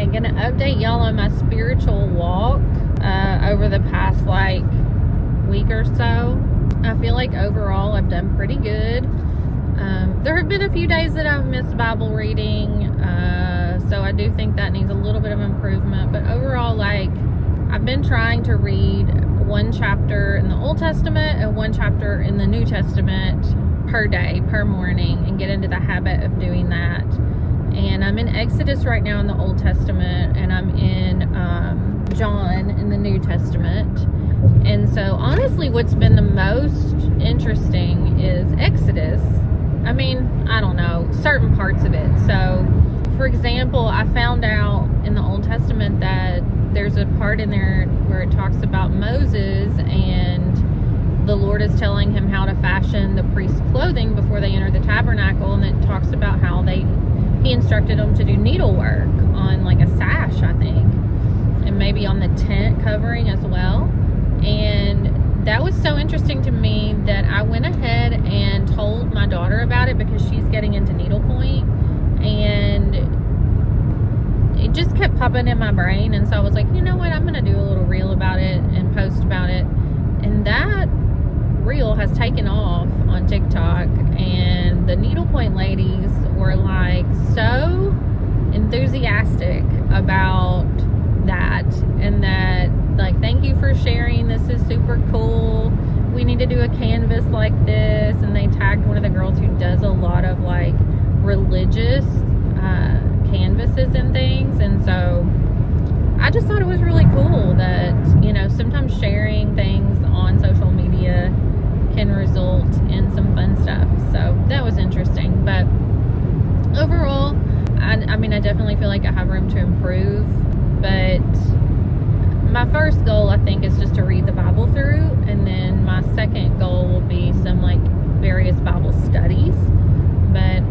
Okay, gonna update y'all on my spiritual walk over the past like week or so. I feel like overall I've done pretty good. There have been a few days that I've missed Bible reading, so I do think that needs a little bit of improvement, but overall, like, I've been trying to read one chapter in the Old Testament and one chapter in the New Testament per day, per morning, and get into the habit of doing that. And I'm in Exodus right now in the Old Testament, and I'm in John in the New Testament. And so honestly, what's been the most interesting is Exodus. I mean, I don't know, certain parts of it. So for example, I found out in the Old Testament that there's a part in there where it talks about Moses, and the Lord is telling him how to fashion the priest's clothing before they enter the tabernacle, and it talks about how he instructed them to do needlework on like a sash, I think, and maybe on the tent covering as well. And that was so interesting to me that I went ahead and told my daughter about it because she's getting into needlepoint, and it just kept popping in my brain. And so I was like, you know what, I'm gonna do a little reel about it and post about it. And that reel has taken off on TikTok, and the needlepoint ladies were like so enthusiastic about that, and that like, thank you for sharing, this is super cool, we need to do a canvas like this. And they tagged one of the girls who does a lot of like religious canvases and things. And so I just thought it was really cool that, you know, sometimes sharing things on social media can result in some fun stuff. So that was interesting. But overall, I mean, I definitely feel like I have room to improve. But my first goal, I think, is just to read the Bible through. And then my second goal will be some like various Bible studies. But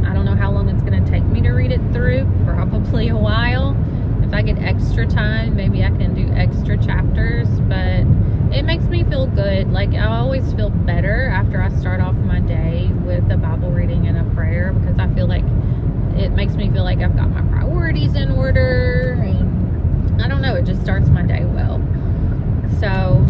I don't know how long it's going to take me to read it through. Probably a while. If I get extra time, maybe I can do extra chapters. But it makes me feel good. Like, I always feel better after I start off my day with a Bible reading and a prayer, because I feel like it makes me feel like I've got my priorities in order, and I don't know, it just starts my day well. So